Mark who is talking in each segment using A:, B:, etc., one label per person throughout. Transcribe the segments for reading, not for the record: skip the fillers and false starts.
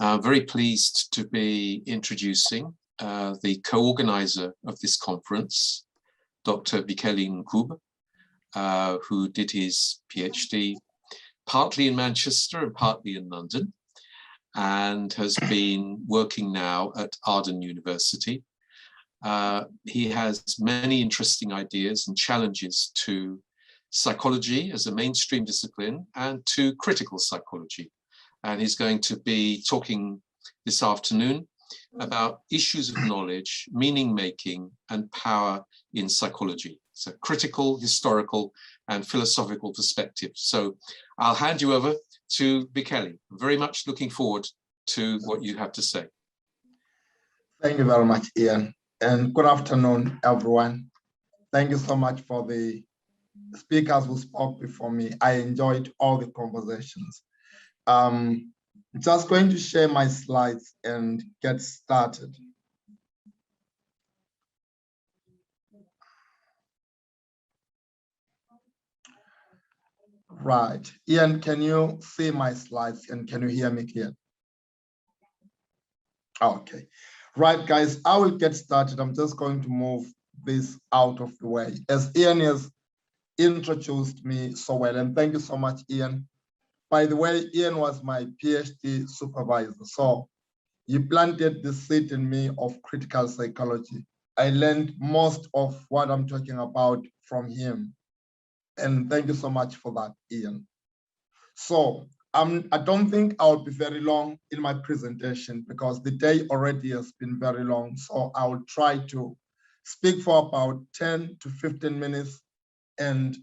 A: Very pleased to be introducing the co-organizer of this conference, Dr. Mvikeli Ncube, who did his PhD partly in Manchester and partly in London, and has been working now at Arden University. He has many interesting ideas and challenges to psychology as a mainstream discipline and to critical psychology. And he's going to be talking this afternoon about issues of knowledge, meaning-making, and power in psychology. So critical, historical, and philosophical perspective. So I'll hand you over to Mvikeli. Very much looking forward to what you have to say.
B: Thank you very much, Ian. And good afternoon, everyone. Thank you so much for the speakers who spoke before me. I enjoyed all the conversations. Just going to share my slides and get started. Right. Ian, can you see my slides and can you hear me clearly? Okay. Right, guys, I will get started. I'm just going to move this out of the way. As Ian has introduced me so well, and thank you so much, Ian. By the way, Ian was my PhD supervisor, so he planted the seed in me of critical psychology. I learned most of what I'm talking about from him, and thank you so much for that, Ian. So I don't think I'll be very long in my presentation because the day already has been very long, so I will try to speak for about 10 to 15 minutes and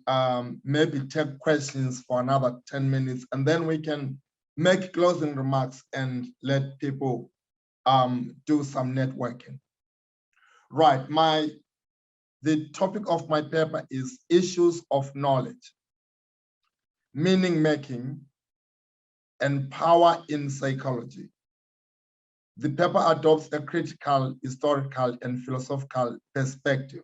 B: maybe take questions for another 10 minutes, and then we can make closing remarks and let people do some networking. Right, the topic of my paper is issues of knowledge, meaning making, and power in psychology. The paper adopts a critical, historical, and philosophical perspective.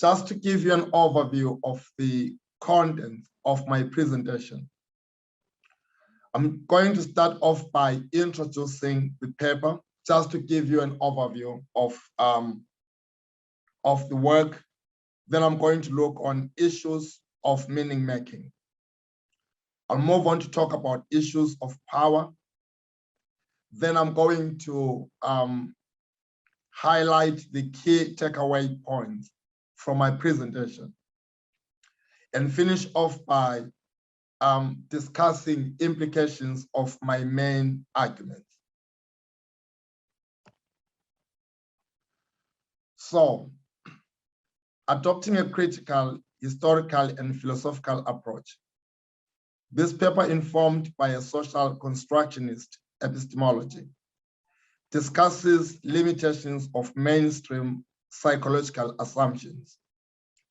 B: Just to give you an overview of the content of my presentation, I'm going to start off by introducing the paper, just to give you an overview of the work. Then I'm going to look on issues of meaning making. I'll move on to talk about issues of power. Then I'm going to highlight the key takeaway points from my presentation and finish off by discussing implications of my main arguments. So, adopting a critical, historical, and philosophical approach. This paper, informed by a social constructionist epistemology, discusses limitations of mainstream psychological assumptions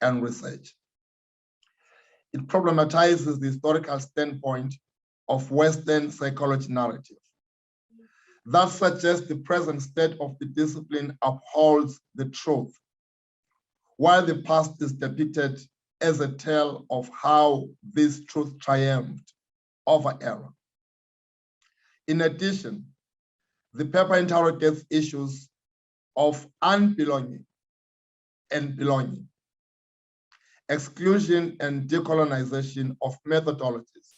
B: and research. It problematizes the historical standpoint of Western psychology narrative that suggests the present state of the discipline upholds the truth, while the past is depicted as a tale of how this truth triumphed over error. In addition, the paper interrogates issues of unbelonging and belonging, exclusion and decolonization of methodologies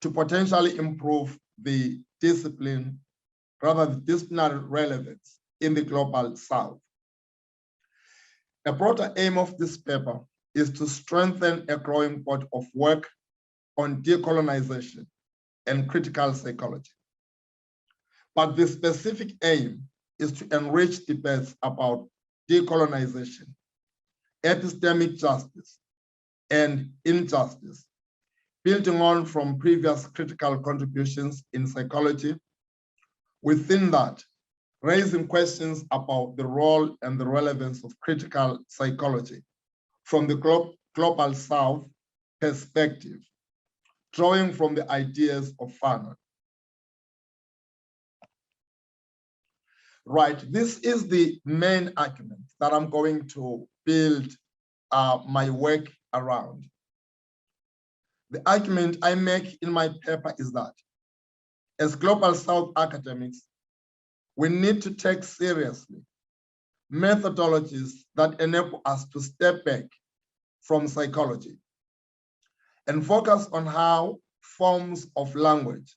B: to potentially improve the discipline, rather the disciplinary relevance in the global South. A broader aim of this paper is to strengthen a growing body of work on decolonization and critical psychology. But the specific aim is to enrich debates about decolonization, epistemic justice, and injustice, building on from previous critical contributions in psychology. Within that, raising questions about the role and the relevance of critical psychology from the global South perspective, drawing from the ideas of Fanon. Right, this is the main argument that I'm going to build my work around. The argument I make in my paper is that as Global South academics, we need to take seriously methodologies that enable us to step back from psychology and focus on how forms of language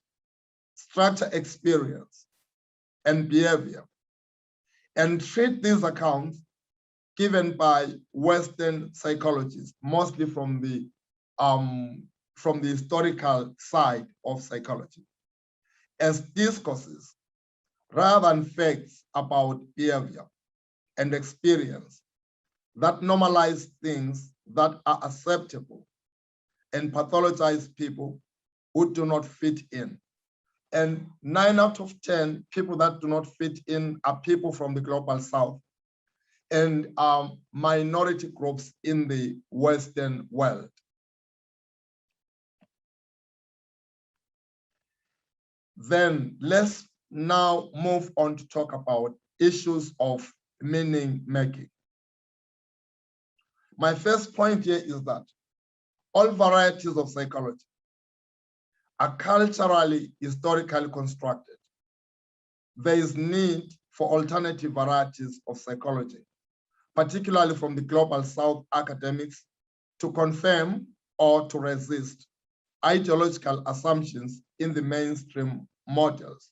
B: structure experience and behavior, and treat these accounts given by Western psychologists, mostly from the historical side of psychology, as discourses rather than facts about behavior and experience that normalize things that are acceptable and pathologize people who do not fit in. And 9 out of 10 people that do not fit in are people from the Global South and minority groups in the Western world. Then let's now move on to talk about issues of meaning making. My first point here is that all varieties of psychology are culturally, historically constructed. There is need for alternative varieties of psychology, particularly from the Global South academics, to confirm or to resist ideological assumptions in the mainstream models.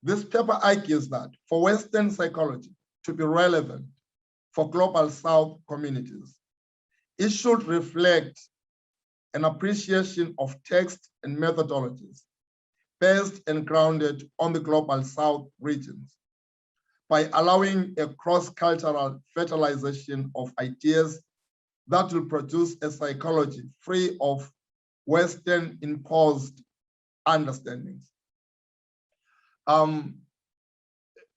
B: This paper argues that for Western psychology to be relevant for Global South communities, it should reflect an appreciation of text and methodologies based and grounded on the Global South regions by allowing a cross-cultural fertilization of ideas that will produce a psychology free of Western imposed understandings. When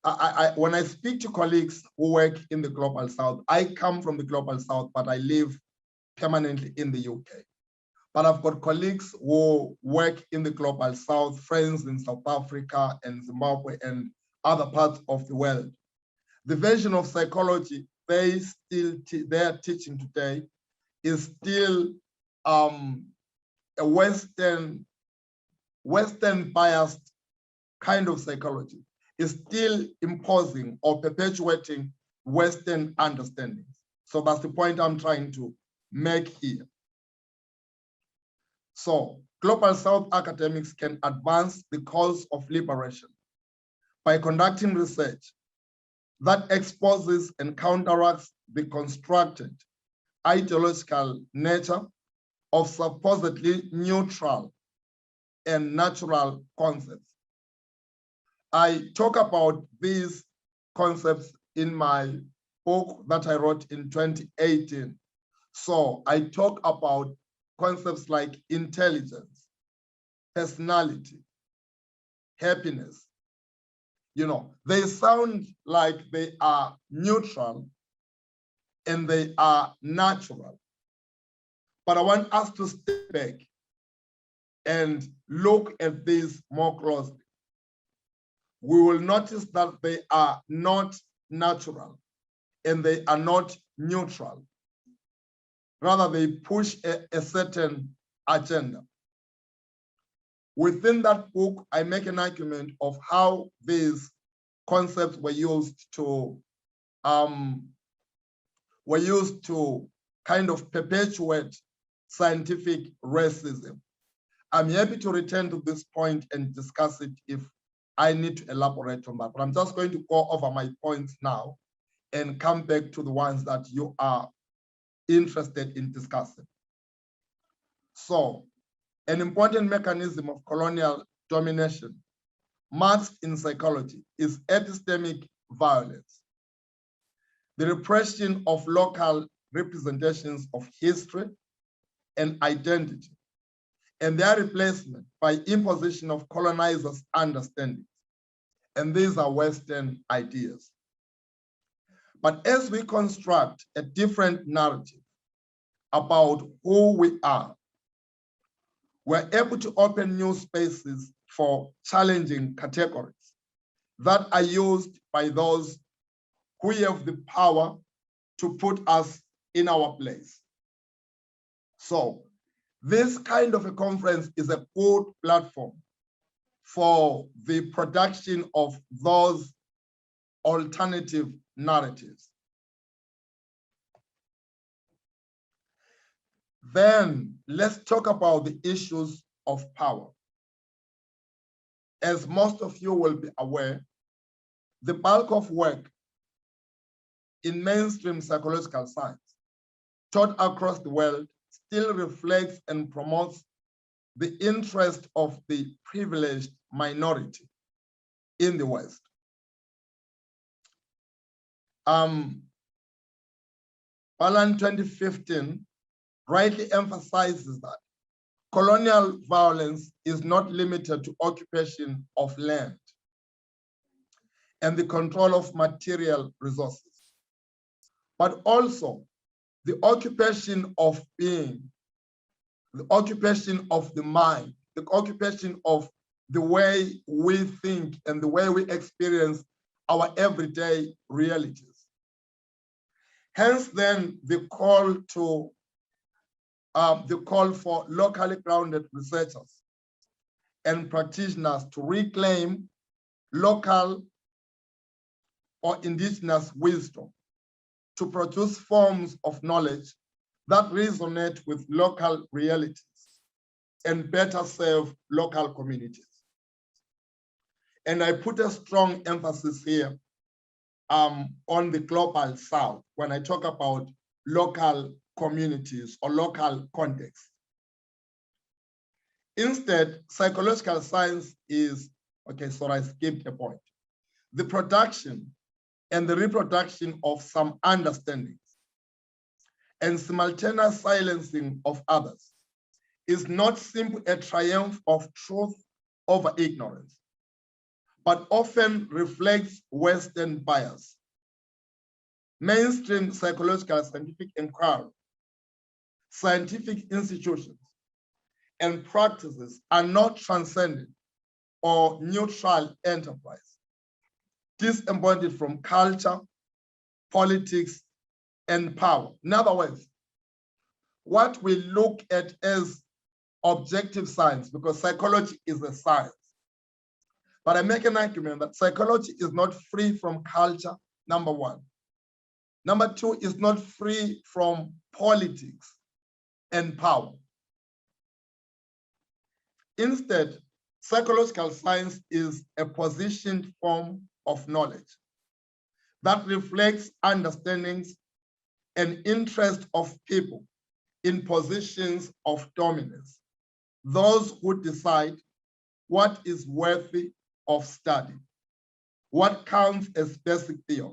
B: I speak to colleagues who work in the Global South, I come from the Global South, but I live permanently in the UK. But I've got colleagues who work in the Global South, friends in South Africa and Zimbabwe and other parts of the world. The version of psychology they are teaching today is still a Western biased kind of psychology, is still imposing or perpetuating Western understandings. So that's the point I'm trying to make here. So Global South academics can advance the cause of liberation by conducting research that exposes and counteracts the constructed ideological nature of supposedly neutral and natural concepts. I talk about these concepts in my book that I wrote in 2018. So I talk about concepts like intelligence, personality, happiness. You know, they sound like they are neutral and they are natural. But I want us to step back and look at these more closely. We will notice that they are not natural and they are not neutral. Rather, they push a certain agenda. Within that book, I make an argument of how these concepts were used to kind of perpetuate scientific racism. I'm happy to return to this point and discuss it if I need to elaborate on that, but I'm just going to go over my points now and come back to the ones that you are interested in discussing. So, an important mechanism of colonial domination masked in psychology is epistemic violence, the repression of local representations of history and identity, and their replacement by imposition of colonizers' understandings. And these are Western ideas. But as we construct a different narrative about who we are, we're able to open new spaces for challenging categories that are used by those who have the power to put us in our place. So This kind of a conference is a good platform for the production of those alternative narratives. Then let's talk about the issues of power. As most of you will be aware, the bulk of work in mainstream psychological science taught across the world still reflects and promotes the interest of the privileged minority in the West. Balan 2015 rightly emphasizes that colonial violence is not limited to occupation of land and the control of material resources, but also the occupation of being, the occupation of the mind, the occupation of the way we think and the way we experience our everyday realities. Hence, then, the call for locally grounded researchers and practitioners to reclaim local or indigenous wisdom to produce forms of knowledge that resonate with local realities and better serve local communities. And I put a strong emphasis here on the global South when I talk about local communities or local context. Instead, psychological science is, okay, so I skipped a point. The production and the reproduction of some understandings and simultaneous silencing of others is not simply a triumph of truth over ignorance, but often reflects Western bias. Mainstream psychological scientific inquiry, scientific institutions, and practices are not transcendent or neutral enterprise, disembodied from culture, politics, and power. In other words, what we look at as objective science, because psychology is a science, but I make an argument that psychology is not free from culture, number one. Number two, is not free from politics and power. Instead, psychological science is a positioned form of knowledge that reflects understandings and interest of people in positions of dominance, those who decide what is worthy of study, what counts as basic theory,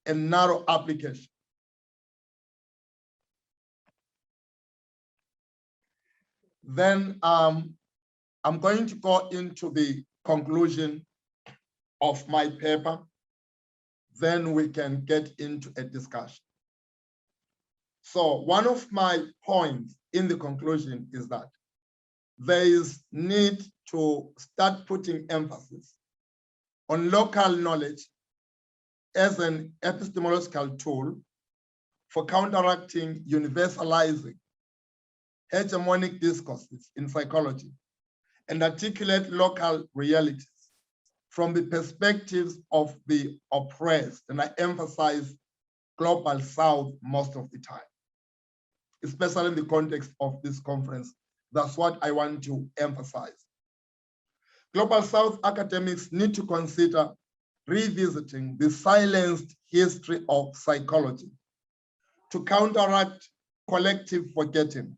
B: and narrow application. Then I'm going to go into the conclusion of my paper. Then we can get into a discussion. So one of my points in the conclusion is that there is need to start putting emphasis on local knowledge as an epistemological tool for counteracting universalizing hegemonic discourses in psychology and articulate local realities from the perspectives of the oppressed. And I emphasize global South most of the time, especially in the context of this conference. That's what I want to emphasize. Global South academics need to consider revisiting the silenced history of psychology to counteract collective forgetting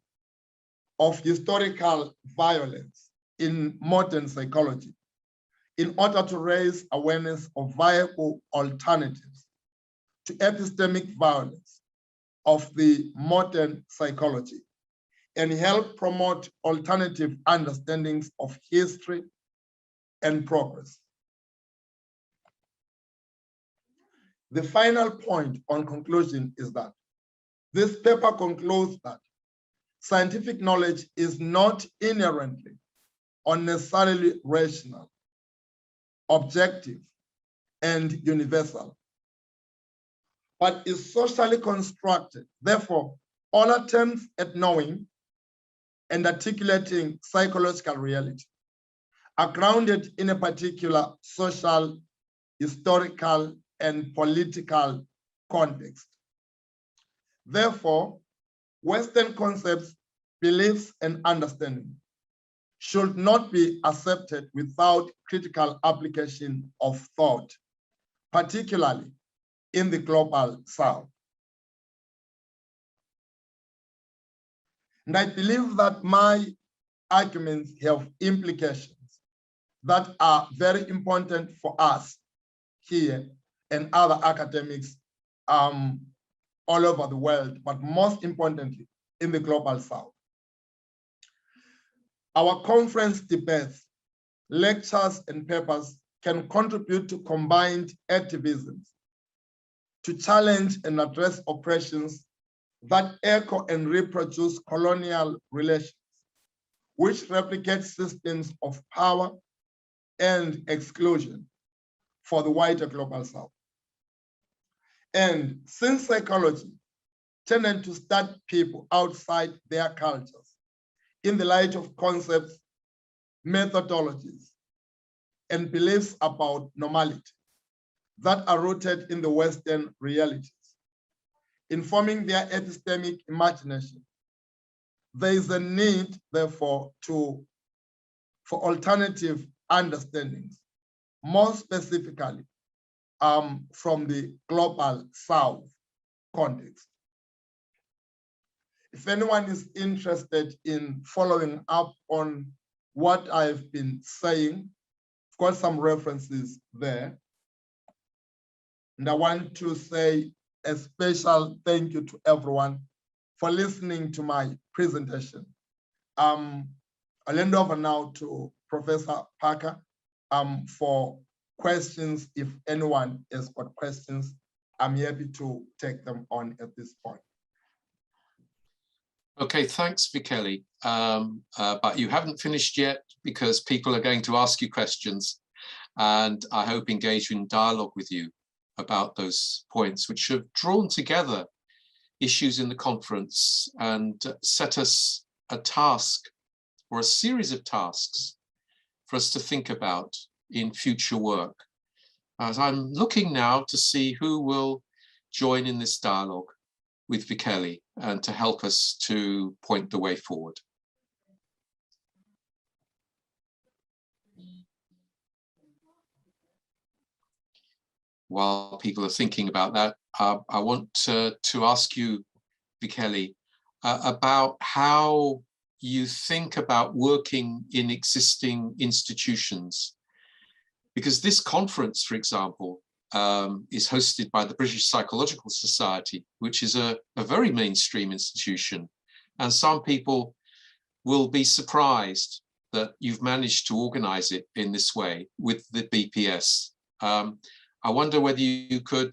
B: of historical violence in modern psychology in order to raise awareness of viable alternatives to epistemic violence of the modern psychology and help promote alternative understandings of history and progress. The final point on conclusion is that this paper concludes that scientific knowledge is not inherently or necessarily rational, objective, and universal, but is socially constructed. Therefore, all attempts at knowing and articulating psychological reality are grounded in a particular social, historical, and political context. Therefore, Western concepts, beliefs, and understanding should not be accepted without critical application of thought, particularly in the global South. And I believe that my arguments have implications that are very important for us here and other academics all over the world, but most importantly, in the global South. Our conference debates, lectures, and papers can contribute to combined activisms to challenge and address oppressions that echo and reproduce colonial relations, which replicate systems of power and exclusion for the wider global South. And since psychology tended to start people outside their cultures in the light of concepts, methodologies, and beliefs about normality that are rooted in the Western realities, informing their epistemic imagination, there is a need, therefore, for alternative understandings, more specifically from the global South context. If anyone is interested in following up on what I've been saying, I've got some references there. And I want to say a special thank you to everyone for listening to my presentation. I'll hand over now to Professor Parker for questions. If anyone has got questions, I'm happy to take them on at this point.
A: Okay, thanks, Mvikeli. But you haven't finished yet because people are going to ask you questions, and I hope engage in dialogue with you about those points, which have drawn together issues in the conference and set us a task or a series of tasks for us to think about in future work. As I'm looking now to see who will join in this dialogue with Mvikeli and to help us to point the way forward. While people are thinking about that, I want to ask you, Mvikeli, about how you think about working in existing institutions. Because this conference, for example, is hosted by the British Psychological Society, which is a very mainstream institution. And some people will be surprised that you've managed to organize it in this way with the BPS. I wonder whether you could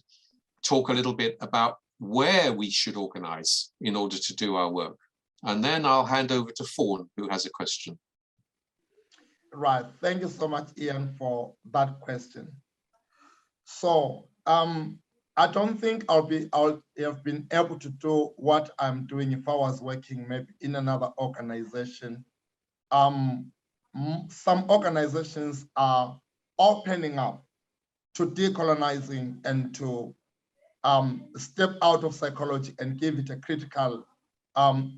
A: talk a little bit about where we should organize in order to do our work. And then I'll hand over to Fawn, who has a question.
B: Right, thank you so much, Ian, for that question. So I don't think I'll have been able to do what I'm doing if I was working maybe in another organization. Some organizations are opening up to decolonizing and to step out of psychology and give it a critical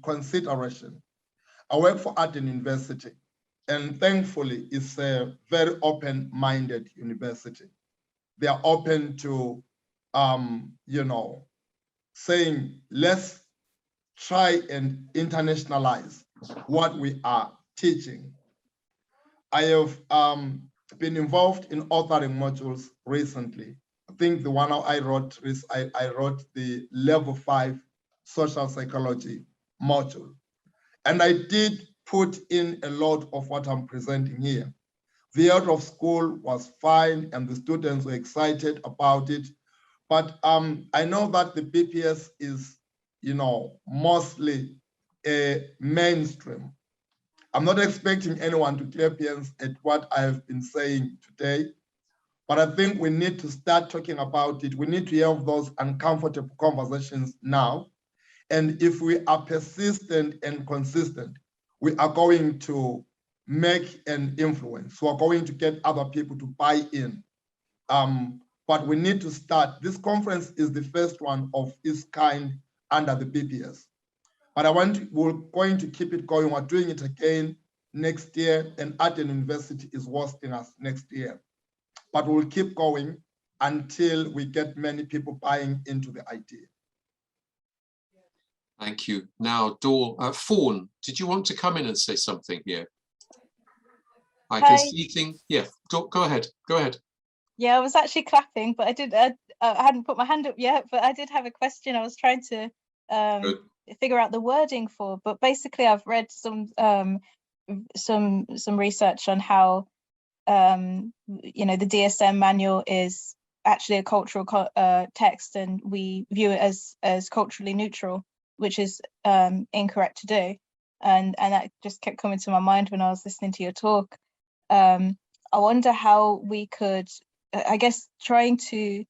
B: consideration. I work for Aden University, and thankfully it's a very open-minded university. They are open to, saying, let's try and internationalize what we are teaching. I have been involved in authoring modules recently. I think the one I wrote is I wrote the level 5 social psychology module. And I did put in a lot of what I'm presenting here. The out of school was fine and the students were excited about it. But I know that the BPS is, mostly a mainstream. I'm not expecting anyone to clap hands at what I have been saying today, but I think we need to start talking about it. We need to have those uncomfortable conversations now. And if we are persistent and consistent, we are going to make an influence. We are going to get other people to buy in. But we need to start. This conference is the first one of its kind under the BPS. But we're going to keep it going. We're doing it again next year, and Art University is hosting us next year. But we'll keep going until we get many people buying into the idea.
A: Thank you. Now, Fawn, did you want to come in and say something here? I
C: Hi.
A: can see things. Yeah, go ahead. Go ahead.
C: Yeah, I was actually clapping, but I hadn't put my hand up yet, but I did have a question I was trying to figure out the wording for. But basically, I've read some research on how you know, the DSM manual is actually a cultural text, and we view it as culturally neutral, which is incorrect to do. And that just kept coming to my mind when I was listening to your talk. I wonder how we could, I guess, trying to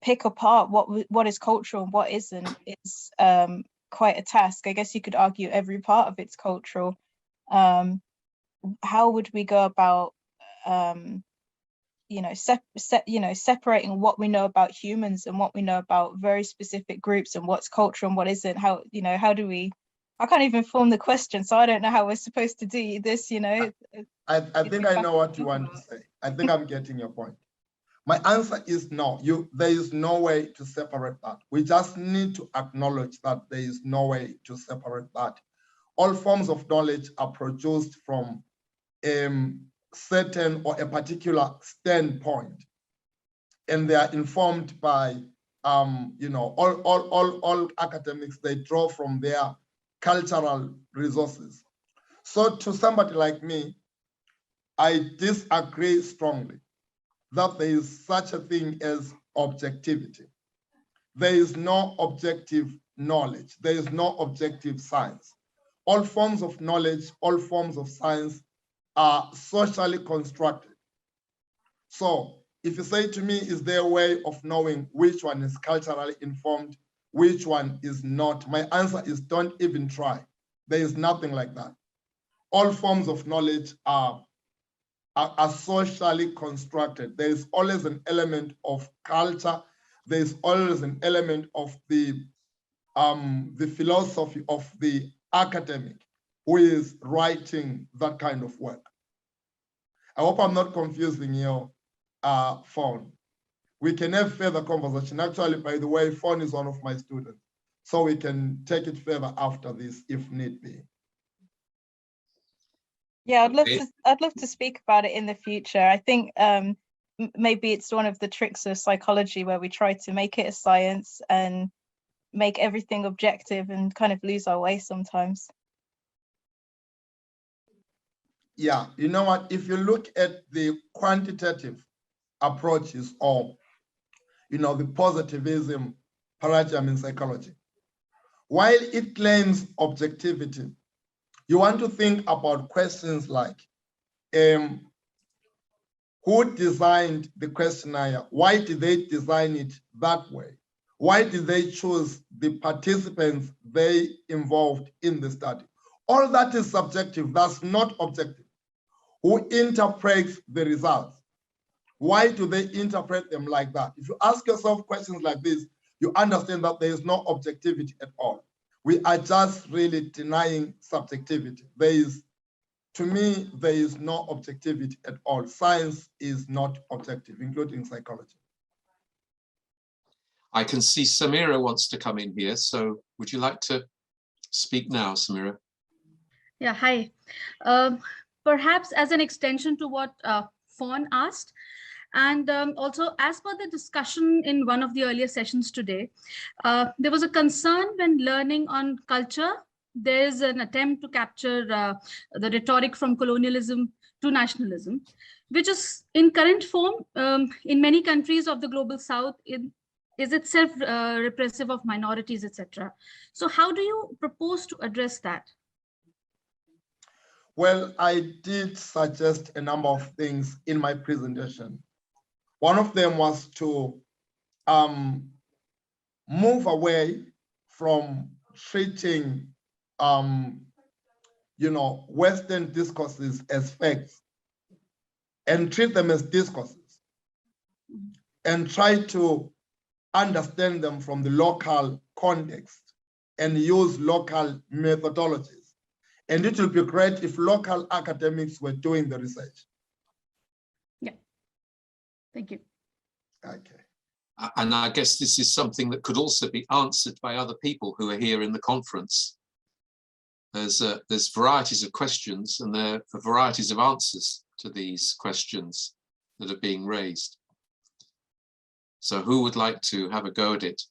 C: pick apart what is cultural and what isn't is quite a task. I guess you could argue every part of it's cultural. How would we go about you know, separating what we know about humans and what we know about very specific groups, and what's cultural and what isn't? How, you know, how do we, I can't even form the question, so I don't know how we're supposed to do this, you know.
B: I think I know what you want to say. I think I'm getting your point. My answer is no. There is no way to separate that. We just need to acknowledge that there is no way to separate that. All forms of knowledge are produced from certain or a particular standpoint, and they are informed by you know, all academics. They draw from their cultural resources. So to somebody like me, I disagree strongly that there is such a thing as objectivity. There is no objective knowledge. There is no objective science. All forms of knowledge, all forms of science are socially constructed. So if you say to me, is there a way of knowing which one is culturally informed, which one is not? My answer is don't even try. There is nothing like that. All forms of knowledge are socially constructed. There is always an element of culture. There is always an element of the philosophy of the academic who is writing that kind of work. I hope I'm not confusing you, Fawn. We can have further conversation. Actually, by the way, Fawn is one of my students, so we can take it further after this if need be.
C: Yeah, I'd love to speak about it in the future. I think maybe it's one of the tricks of psychology where we try to make it a science and make everything objective and kind of lose our way sometimes.
B: Yeah, you know what? If you look at the quantitative approaches, or you know, the positivism paradigm in psychology, while it claims objectivity, you want to think about questions like, who designed the questionnaire? Why did they design it that way? Why did they choose the participants they involved in the study? All that is subjective, that's not objective. Who interprets the results? Why do they interpret them like that? If you ask yourself questions like this, you understand that there is no objectivity at all. We are just really denying subjectivity. To me, there is no objectivity at all. Science is not objective, including psychology.
A: I can see Samira wants to come in here. So would you like to speak now, Samira?
D: Yeah, hi. Perhaps as an extension to what Fawn asked, and also as per the discussion in one of the earlier sessions today, there was a concern when learning on culture. There's an attempt to capture the rhetoric from colonialism to nationalism, which is in current form in many countries of the global south, is itself repressive of minorities, etc. So how do you propose to address that?
B: Well, I did suggest a number of things in my presentation. One of them was to move away from treating Western discourses as facts and treat them as discourses and try to understand them from the local context and use local methodologies. And it will be great if local academics were doing the research.
D: Yeah, thank you.
B: Okay.
A: And I guess this is something that could also be answered by other people who are here in the conference. There's varieties of questions and there are varieties of answers to these questions that are being raised. So who would like to have a go at it?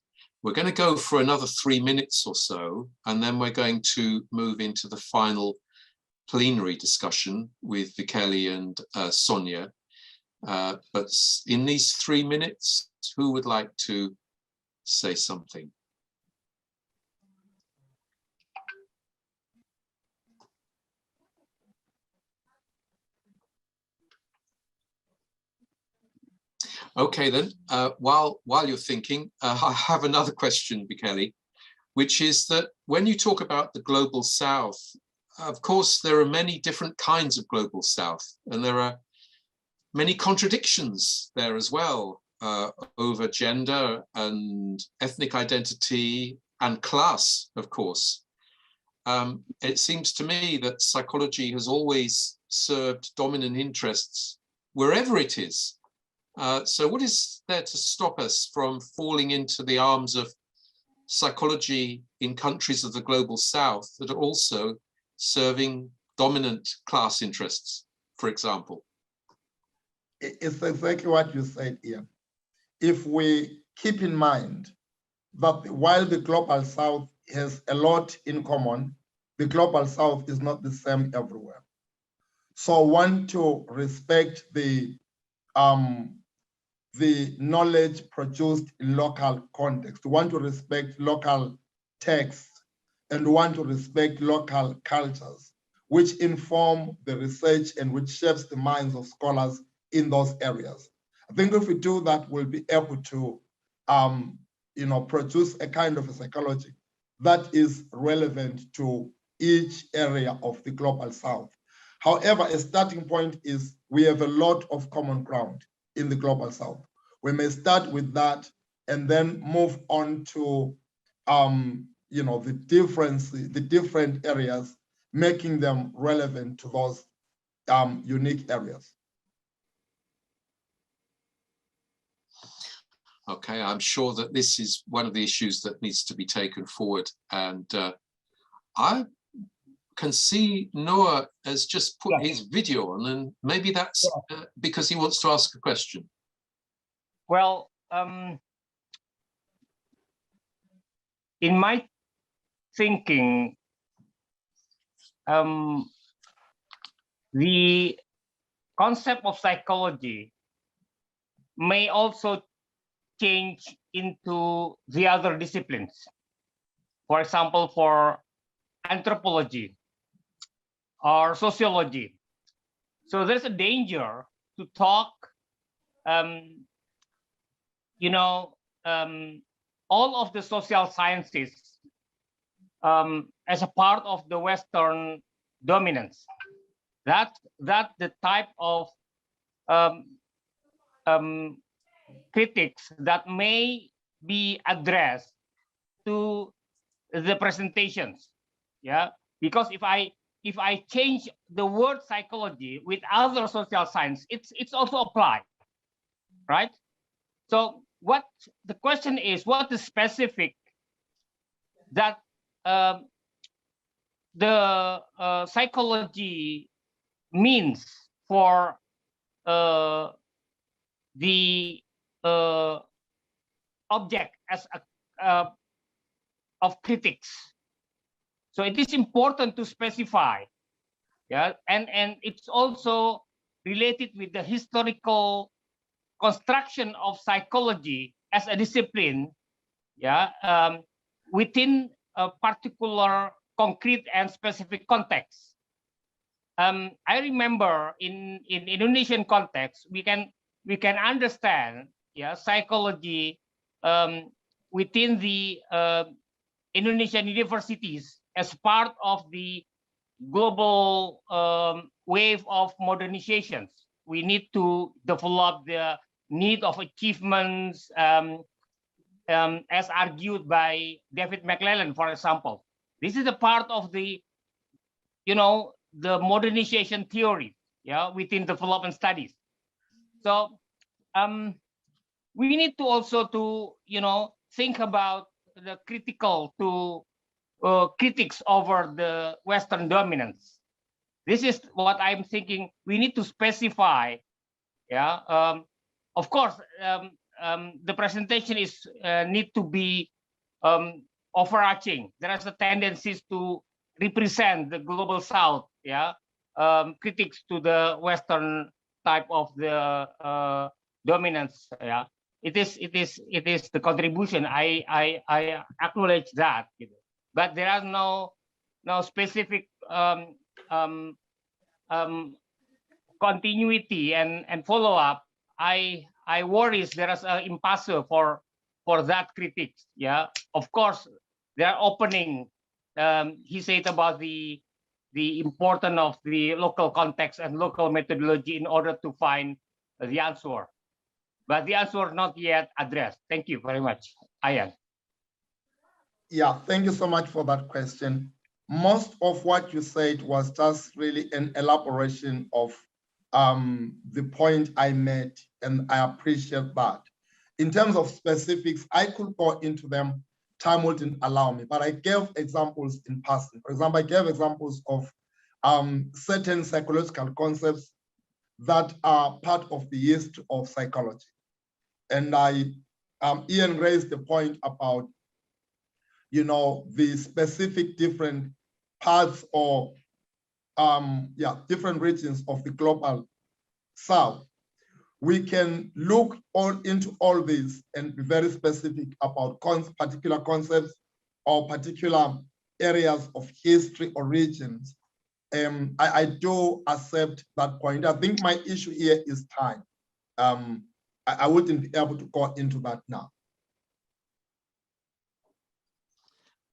A: We're going to go for another 3 minutes or so, and then we're going to move into the final plenary discussion with Mvikeli and Sonia. But in these 3 minutes, who would like to say something? Okay, then, while you're thinking, I have another question, Mvikeli, which is that when you talk about the Global South, of course, there are many different kinds of Global South, and there are many contradictions there as well, over gender and ethnic identity and class, of course. It seems to me that psychology has always served dominant interests wherever it is. So what is there to stop us from falling into the arms of psychology in countries of the Global South that are also serving dominant class interests, for example?
B: It's exactly what you said, Ian. If we keep in mind that while the Global South has a lot in common, the Global South is not the same everywhere. So I want to respect the knowledge produced in local context, want to respect local texts, and want to respect local cultures, which inform the research and which shapes the minds of scholars in those areas. I think if we do that, we'll be able to produce a kind of a psychology that is relevant to each area of the Global South. However, a starting point is we have a lot of common ground in the Global South. We may start with that and then move on to the different areas, making them relevant to those unique areas.
A: Okay, I'm sure that this is one of the issues that needs to be taken forward. And I can see Noah has just put his video on, and maybe that's because he wants to ask a question.
E: Well, in my thinking, the concept of psychology may also change into the other disciplines. For example, for anthropology or sociology. So there's a danger to talk, all of the social sciences as a part of the Western dominance. That the type of critics that may be addressed to the presentations, because if I change the word psychology with other social science, it's also applied, right? So what the question is, what is specific that the psychology means for the object as of critics. So it is important to specify, and it's also related with the historical construction of psychology as a discipline, within a particular concrete and specific context. I remember in Indonesian context, we can understand psychology within the Indonesian universities as part of the global wave of modernizations. We need to develop the need of achievements, as argued by David McClellan, for example. This is a part of the, the modernization theory, within development studies. So we need to also to, think about the critics over the Western dominance. This is what I'm thinking. We need to specify. Of course, the presentation is need to be overarching. There is a tendency to represent the global South. Critics to the Western type of the dominance. It is the contribution. I acknowledge that, but there are no specific continuity and follow up. I worry there is an impasse for that critics. Of course, they are opening. He said about the importance of the local context and local methodology in order to find the answer. But the answer not yet addressed. Thank you very much, Ian.
B: Yeah, thank you so much for that question. Most of what you said was just really an elaboration of the point I made, and I appreciate that. In terms of specifics, I could go into them. Time wouldn't allow me, but I gave examples in passing. For example, I gave examples of certain psychological concepts that are part of the history of psychology. And Ian raised the point about, the specific different parts or different regions of the global South. We can look into all these and be very specific about particular concepts or particular areas of history or regions. I do accept that point. I think my issue here is time. I wouldn't be able to go into that now.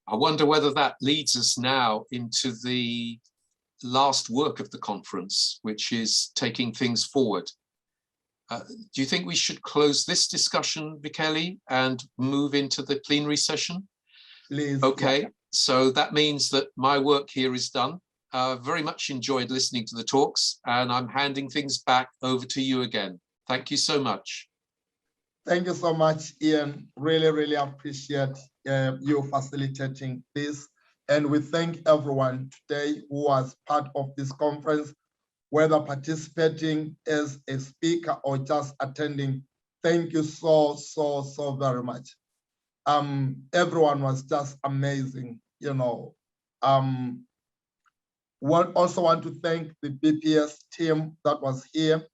A: I wonder whether that leads us now into the last work of the conference, which is taking things forward. Do you think we should close this discussion, Mvikeli, and move into the plenary session?
B: Please.
A: Okay, so that means that my work here is done. Very much enjoyed listening to the talks, and I'm handing things back over to you again. Thank you so much.
B: Thank you so much, Ian. Really, really appreciate you facilitating this. And we thank everyone today who was part of this conference, whether participating as a speaker or just attending. Thank you so very much. Everyone was just amazing, also want to thank the BPS team that was here,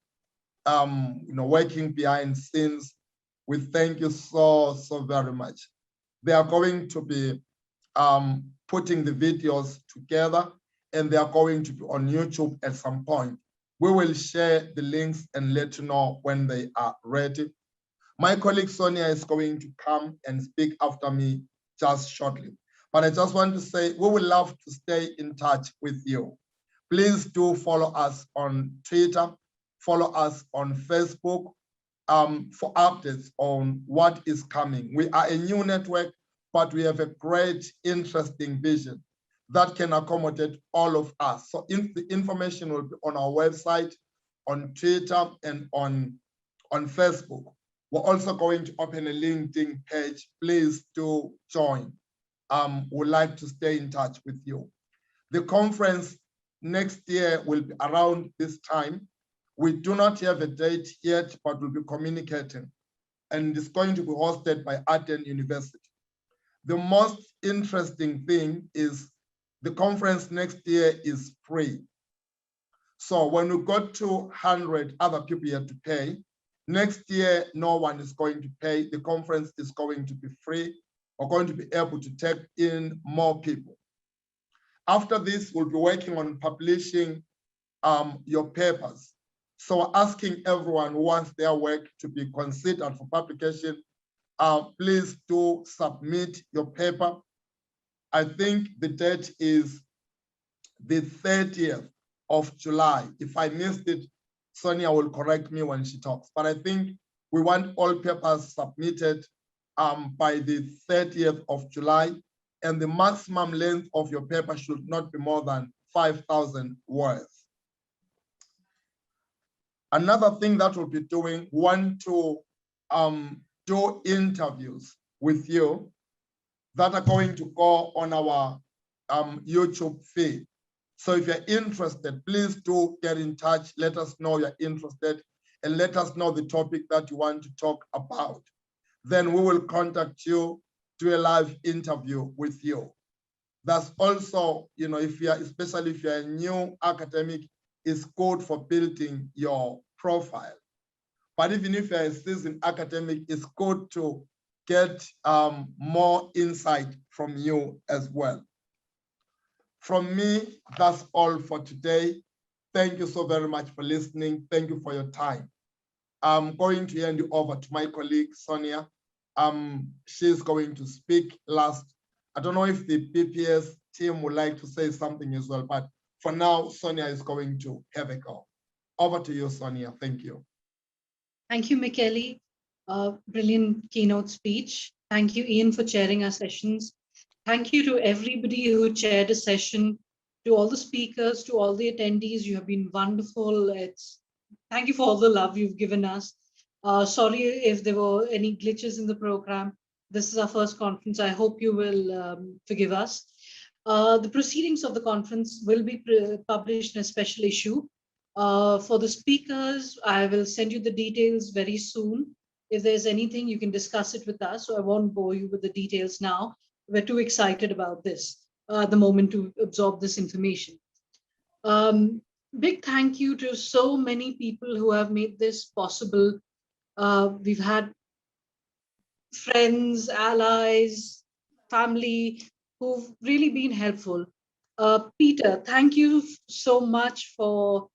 B: working behind scenes. We thank you so very much. They are going to be putting the videos together, and they are going to be on YouTube at some point. We will share the links and let you know when they are ready. My colleague Sonia is going to come and speak after me just shortly. But I just want to say, we would love to stay in touch with you. Please do follow us on Twitter, follow us on Facebook for updates on what is coming. We are a new network, but we have a great, interesting vision that can accommodate all of us. So the information will be on our website, on Twitter, and on Facebook. We're also going to open a LinkedIn page. Please do join. We'd like to stay in touch with you. The conference next year will be around this time. We do not have a date yet, but we'll be communicating. And it's going to be hosted by Aden University. The most interesting thing is the conference next year is free. So when we got to 100 other people here to pay, next year, no one is going to pay. The conference is going to be free. We're going to be able to take in more people. After this, we'll be working on publishing your papers. So we're asking everyone who wants their work to be considered for publication, please do submit your paper. I think the date is the 30th of July. If I missed it, Sonia will correct me when she talks, but I think we want all papers submitted by the 30th of July, and the maximum length of your paper should not be more than 5,000 words. Another thing that we'll be doing, we want to do interviews with you that are going to go on our YouTube feed. So if you're interested, please do get in touch. Let us know you're interested and let us know the topic that you want to talk about. Then we will contact you, do a live interview with you. That's also, you know, if you're, especially if you're a new academic, it's good for building your profile. But even if you're a seasoned academic, it's good to get more insight from you as well. From me, that's all for today. Thank you so very much for listening. Thank you for your time. I'm going to hand you over to my colleague, Sonia. She's going to speak last. I don't know if the PPS team would like to say something as well, but for now, Sonia is going to have a go. Over to you, Sonia. Thank you.
F: Thank you, Mvikeli. Brilliant keynote speech. Thank you, Ian, for chairing our sessions. Thank you to everybody who chaired a session, to all the speakers, to all the attendees. You have been wonderful. Thank you for all the love you've given us. Sorry if there were any glitches in the program. This is our first conference. I hope you will forgive us. The proceedings of the conference will be published in a special issue. For the speakers, I will send you the details very soon. If there's anything, you can discuss it with us. So I won't bore you with the details now. We're too excited about this, the moment to absorb this information. Big thank you to so many people who have made this possible. We've had friends, allies, family who've really been helpful. Peter, thank you so much for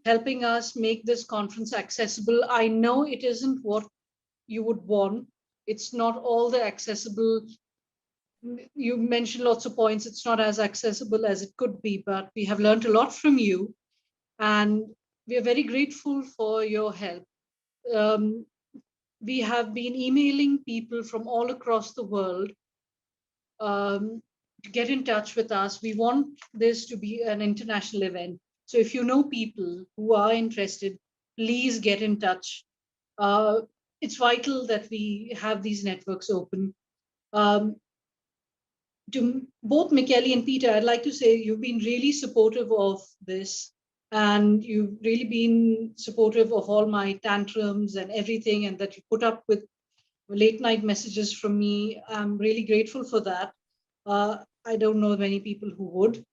F: helping us make this conference accessible. I know it isn't what you would want. It's not all the accessible. You mentioned lots of points. It's not as accessible as it could be, but we have learned a lot from you. And we are very grateful for your help. We have been emailing people from all across the world to get in touch with us. We want this to be an international event. So if you know people who are interested, please get in touch. It's vital that we have these networks open. To both Mvikeli and Peter, I'd like to say you've been really supportive of this, and you've really been supportive of all my tantrums and everything, and that you put up with late night messages from me. I'm really grateful for that. I don't know many people who would.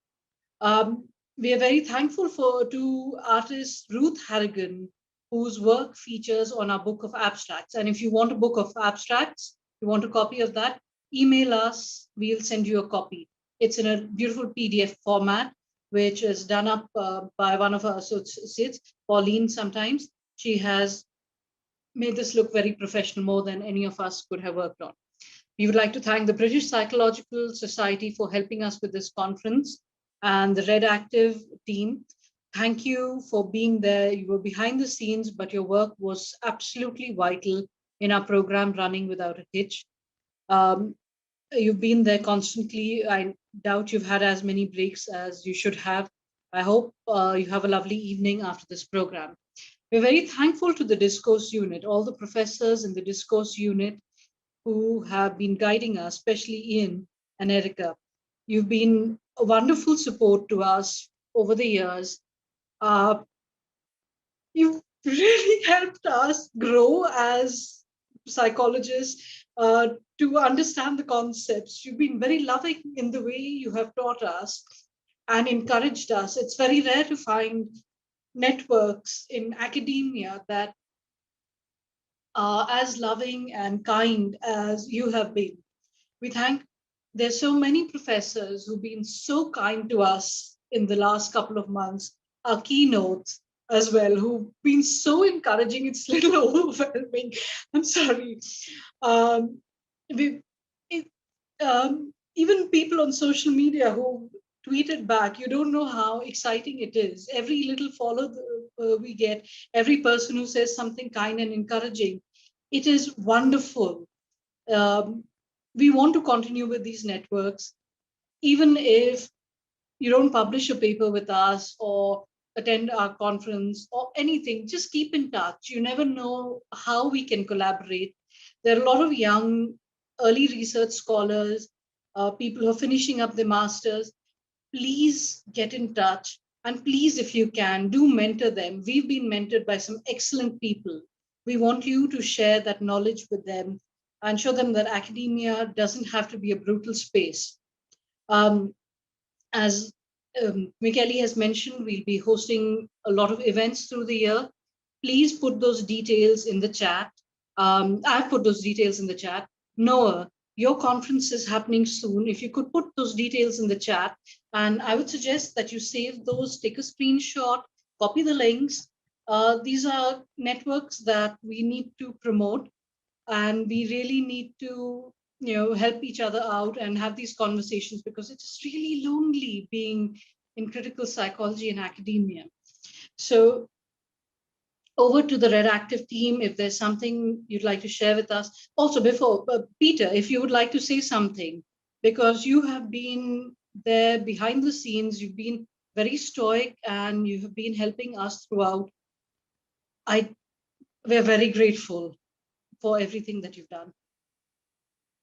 F: We are very thankful to artist Ruth Harrigan, whose work features on our book of abstracts. And if you want a book of abstracts, you want a copy of that, email us, we'll send you a copy. It's in a beautiful PDF format, which is done up by one of our associates, Pauline sometimes. She has made this look very professional, more than any of us could have worked on. We would like to thank the British Psychological Society for helping us with this conference, and the Red Active team. Thank you for being there. You were behind the scenes, but your work was absolutely vital in our program running without a hitch. You've been there constantly. I doubt you've had as many breaks as you should have. I hope you have a lovely evening after this program. We're very thankful to the discourse unit, all the professors in the discourse unit who have been guiding us, especially Ian and Erica. You've been a wonderful support to us over the years. You've really helped us grow as psychologists to understand the concepts. You've been very loving in the way you have taught us and encouraged us. It's very rare to find networks in academia that are as loving and kind as you have been. We thank, there's so many professors who've been so kind to us in the last couple of months, our keynotes as well, who've been so encouraging. It's a little overwhelming. I'm sorry. Even people on social media who tweet it back. You don't know how exciting it is. Every little follow we get, every person who says something kind and encouraging, it is wonderful. We want to continue with these networks, even if you don't publish a paper with us or attend our conference or anything, just keep in touch. You never know how we can collaborate. There are a lot of young, early research scholars, people who are finishing up their masters. Please get in touch. And please, if you can, do mentor them. We've been mentored by some excellent people. We want you to share that knowledge with them and show them that academia doesn't have to be a brutal space. As Mvikeli has mentioned, we'll be hosting a lot of events through the year. Please put those details in the chat. I've put those details in the chat. Noah, your conference is happening soon. If you could put those details in the chat, and I would suggest that you save those, take a screenshot, copy the links. These are networks that we need to promote, and we really need to help each other out and have these conversations, because it's really lonely being in critical psychology and academia. So over to the Red Active team, if there's something you'd like to share with us. Also, before, Peter, if you would like to say something, because you have been there behind the scenes, you've been very stoic and you have been helping us throughout. We're very grateful for everything that you've done.